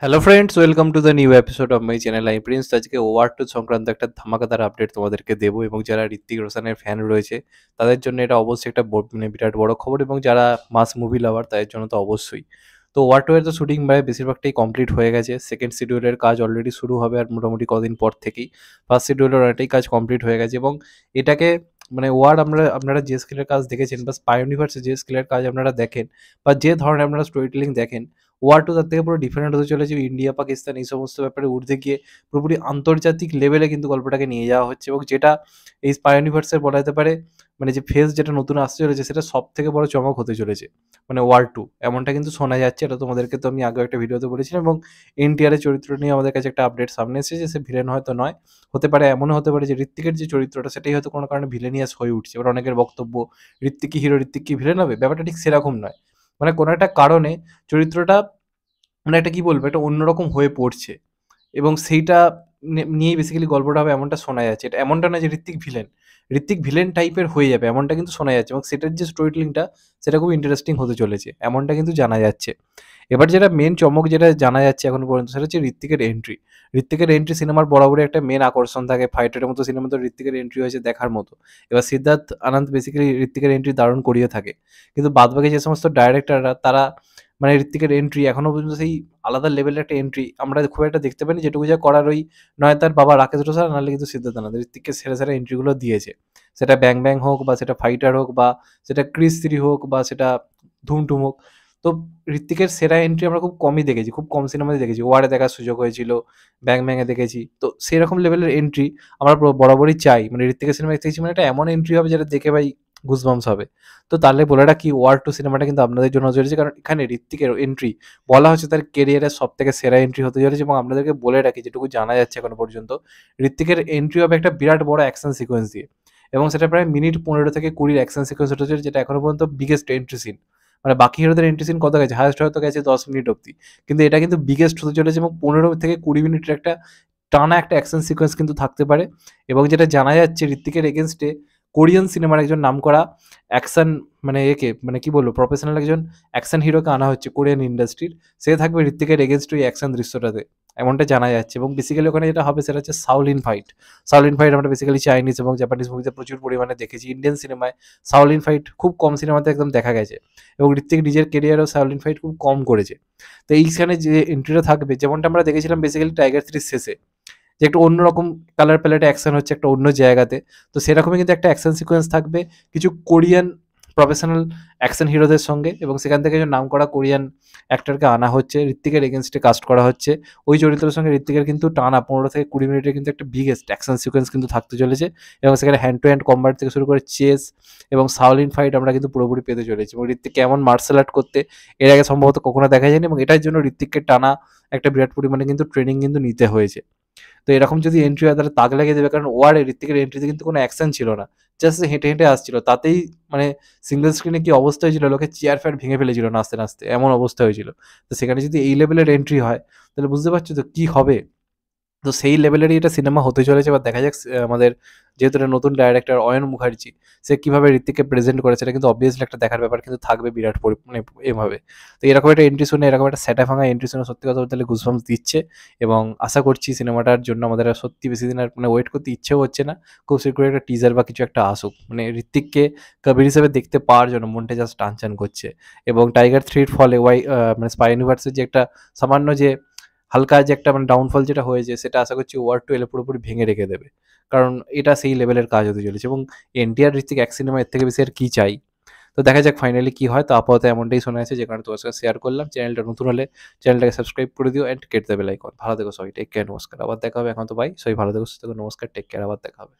Hello friends, welcome to the new episode of my channel I Prince. আজকে war two সংক্রান্ত একটা ধামাকাদার update তোমাদেরকে দেবো এবং যারা ঋত্বিক রোশনের ফ্যান রয়েছে তাদের জন্য এটা অবশ্যই একটা মানে বিরাট বড় খবর এবং যারা মাস মুভি লাভার তাদের জন্য তো অবশ্যই। তো ওয়ার টু এর তো শুটিং প্রায় বেশিরভাগটাই কমপ্লিট হয়ে গেছে। সেকেন্ড শিডিউলের কাজ অলরেডি শুরু হবে আর মোটামুটি কদিন পর থেকেই ফার্স্ট শিডিউলের অনেকটাই কাজ কমপ্লিট হয়ে গেছে এবং এটাকে মানে ওয়ার আপনারা যে স্কেলের কাজ দেখেছেন বা স্পাই ইউনিভার্সে যে স্কেলের কাজ আপনারা দেখেন বা যে ধরনের আপনারা স্টোরি টেলিং দেখেন, ওয়ার টু তার থেকে পুরো ডিফারেন্ট হতে চলেছে। ইন্ডিয়া পাকিস্তান এই সমস্ত ব্যাপারে উঠতে গিয়ে পুরোপুরি আন্তর্জাতিক লেভেলে কিন্তু গল্পটাকে নিয়ে যাওয়া হচ্ছে এবং যেটা এই স্পাই ইউনিভার্সের বলা যেতে পারে মানে যে ফেজ যেটা নতুন আসতে চলেছে সেটা সব থেকে বড় চমক হতে চলেছে, মানে ওয়ার টু এমনটা কিন্তু শোনা যাচ্ছে। এটা তোমাদেরকে তো আমি আগেও একটা ভিডিওতে বলেছিলাম এবং এনটিআরের চরিত্র নিয়ে আমাদের কাছে একটা আপডেট সামনে এসেছে। সে ভিলেন হয়তো নয়, হতে পারে এমনও হতে পারে যে ঋত্বিকের যে চরিত্রটা সেটাই হয়তো কোনো কারণে ভিলেনিয়াস হয়ে উঠছে। এবার অনেকের বক্তব্য ঋত্বিক কি হিরো, ঋত্বিক কি ভিলেন হবে, ব্যাপারটা ঠিক সেরকম নয়। মানে কোনো একটা কারণে চরিত্রটা মানে একটা কি বলবো, একটা অন্যরকম হয়ে পড়ছে এবং সেইটা নিয়েই বেসিক্যালি গল্পটা হবে এমনটা শোনা যাচ্ছে। এটা এমনটা না যে ঋত্বিক ভিলেন টাইপের হয়ে যাবে এমনটা কিন্তু শোনা যাচ্ছে এবং সেটার যে স্টোরি টেলিংটা সেটা খুব ইন্টারেস্টিং হতে চলেছে এমনটা কিন্তু জানা যাচ্ছে। এবার যেটা মেন চমক যেটা জানা যাচ্ছে এখন পর্যন্ত সেটা হচ্ছে ঋত্বিকের এন্ট্রি সিনেমার বরাবরই একটা মেন আকর্ষণ থাকে। ফাইটারের মতো সিনেমা তো ঋত্বিকের এন্ট্রি হয়েছে দেখার মতো। এবার সিদ্ধার্থ আনন্দ বেসিক্যালি ঋত্বিকের এন্ট্রি দারুণ করিয়ে থাকে, কিন্তু বাদবাকি যে সমস্ত ডাইরেক্টররা তারা মানে ঋত্বিকের এন্ট্রি এখনো পর্যন্ত সেই আলাদা লেভেলের একটা এন্ট্রি আমরা খুব একটা দেখতে পাইনি। যেটুকু যা করার ওই নয় তার বাবা রাকেশ রোশন নাহলে কিন্তু সিদ্ধার্থ আনন্দ ঋত্বিককে সেরা সেরা এন্ট্রিগুলো দিয়েছে। সেটা ব্যাং ব্যাং হোক বা সেটা ফাইটার হোক বা সেটা ক্রিস 3 হোক বা সেটা ধুম হোক। তো ঋত্বিকের সেরা এন্ট্রি আমরা খুব কমই দেখেছি, খুব কম সিনেমাতে দেখেছি। ওয়ারে দেখার সুযোগ হয়েছিল, ব্যাং ব্যাংয়ে দেখেছি। তো সেরকম লেভেলের এন্ট্রি আমরা বরাবরই চাই। মানে ঋত্বিকের সিনেমা দেখতে মানে একটা এমন এন্ট্রি হবে যেটা দেখে ভাই গুজবাম্পস হবে। তো তাহলে বলে রাখি ওয়ার টু সিনেমাটা কিন্তু আপনাদের জন্য হতে চলেছে, কারণ এখানে ঋত্বিকের এন্ট্রি বলা হচ্ছে তার কেরিয়ারের সব থেকে সেরা এন্ট্রি হতে চলেছে এবং আপনাদেরকে বলে রাখি যেটুকু জানা যাচ্ছে এখনো পর্যন্ত ঋত্বিকের এন্ট্রি হবে একটা বিরাট বড় অ্যাকশন সিকোয়েন্স দিয়ে এবং সেটা প্রায় মিনিট 15 থেকে 20 অ্যাকশন সিকোয়েন্স হতে চলেছে, যেটা এখনো পর্যন্ত বিগেস্ট এন্ট্রি সিন। মানে বাকি হিরোদের এন্ট্রি সিন কত গেছে, হায়েস্ট হয়তো গেছে 10 মিনিট অব্দি, কিন্তু এটা কিন্তু বিগেস্ট হতে চলেছে এবং 15 থেকে 20 মিনিটের একটা টানা একটা অ্যাকশন সিকোয়েন্স কিন্তু থাকতে পারে। এবং যেটা জানা যাচ্ছে ঋত্বিকের এগেনস্টে কোরিয়ান সিনেমার একজন নামকরা অ্যাকশন মানে একে মানে কি বলবো প্রফেশনাল একজন অ্যাকশন হিরোকে আনা হচ্ছে কোরিয়ান ইন্ডাস্ট্রির। সে থাকবে ঋত্বিকের এগেনস্ট ওই অ্যাকশন দৃশ্যটাতে, এমনটা জানা যাচ্ছে। এবং বেসিক্যালি ওখানে যেটা হবে সেটা হচ্ছে সাউলিন ফাইট আমরা বেসিক্যালি চাইনিজ এবং জাপানিজ মুভিতে প্রচুর পরিমাণে দেখেছি। ইন্ডিয়ান সিনেমায় সাউলিন ফাইট খুব কম সিনেমাতে একদম দেখা গেছে এবং ঋত্বিক নিজের কেরিয়ারেও সাউলিন ফাইট খুব কম করেছে। তো এইখানে যে এন্ট্রিটা থাকবে যেমনটা আমরা দেখেছিলাম বেসিক্যালি টাইগার 3 শেষে, যে একটু অন্যরকম কালার প্যালেটে অ্যাকশন হচ্ছে একটা অন্য জায়গাতে। তো সেরকমই কিন্তু একটা অ্যাকশন সিকোয়েন্স থাকবে কিছু কোরিয়ান প্রফেশনাল অ্যাকশন হিরোদের সঙ্গে এবং সেখান থেকে একজন নামকরা কোরিয়ান অ্যাক্টরকে আনা হচ্ছে, ঋত্বিকের এগেনস্টে কাস্ট করা হচ্ছে। ওই চরিত্রের সঙ্গে ঋত্বিকের কিন্তু টানা 15 থেকে 20 মিনিটের কিন্তু একটা বিগেস্ট অ্যাকশন সিকোয়েন্স কিন্তু থাকতে চলেছে এবং সেখানে হ্যান্ড টু হ্যান্ড কম্বাট থেকে শুরু করে চেস এবং সাউলিন ফাইট আমরা কিন্তু পুরোপুরি পেতে চলেছি। এবং ঋত্বিক কেমন মার্শাল আর্ট করতে এর আগে সম্ভবত কখনো দেখা যায়নি এবং এটার জন্য ঋত্বিককে টানা একটা বিরাট পরিমাণে কিন্তু ট্রেনিং কিন্তু নিতে হয়েছে। তো এরকম যদি এন্ট্রি হয় তাহলে তাক লাগিয়ে দেবে, কারণ ওয়ার ঋত্বিকের এন্ট্রিতে কিন্তু কোনো অ্যাকশন ছিল না, জাস্ট হেঁটে হেঁটে আসছিল তাতেই মানে সিঙ্গেল স্ক্রিনে কি অবস্থা হয়েছিল, লোকে চেয়ার ফেয়ার ভেঙে ফেলেছিল নাচতে নাচতে, এমন অবস্থা হয়েছিল। তো সেখানে যদি এই লেভেলের এন্ট্রি হয় তাহলে বুঝতে পারছো তো কি হবে। তো সেই লেভেলেরই এটা সিনেমা হতে চলেছে। এবার দেখা যাক আমাদের যেহেতু এটা নতুন ডাইরেক্টর অয়ন মুখার্জি, সে কিভাবে ঋত্বিককে প্রেজেন্ট করেছে, এটা কিন্তু অবভিয়াসলি একটা দেখার ব্যাপার কিন্তু থাকবে বিরাট মানে এভাবে। তো এরকম একটা এন্ট্রি শুনে, এরকম একটা সেটা ভাঙা এন্ট্রি শুনে সত্যি কথা বলতে গেলে গুজবাম্পস দিচ্ছে এবং আশা করছি সিনেমাটার জন্য আমাদের আর সত্যি বেশি দিন আর মানে ওয়েট করতে ইচ্ছেও হচ্ছে না। খুব শীঘ্রই একটা টিজার বা কিছু একটা আসুক, মানে ঋত্বিককে কবির হিসেবে দেখতে পাওয়ার জন্য মনটা জাস্ট টানচান করছে। এবং টাইগার 3 এর ফলে মানে স্পাই ইউনিভার্সের যে একটা সামান্য যে হালকা যে একটা মানে ডাউনফল যেটা হয়েছে সেটা আশা করছি ওয়ার টু এলে পুরোপুরি ভেঙে রেখে দেবে, কারণ এটা সেই লেভেলের কাজ হতে চলেছে এবং এনটিআর ঋত্বিক এক সিনেমা এর থেকে বেশি আর কি চাই। তো দেখা যাক ফাইনালি কি হয়। তো আপাতত এমনটাই শোনা যাচ্ছে যে কারণে তোমার সাথে শেয়ার করলাম। চ্যানেলটা নতুন হলে চ্যানেলটাকে সাবস্ক্রাইব করে দিও and get the bell icon. ভালো থেকো সবাই, টেক কেয়ার, নমস্কার, আবার দেখা হবে। এখন তো বাই, সবাই ভালো থেকো, সুস্থ থেকো, নমস্কার, টেক কেয়ার, আবার দেখা হবে।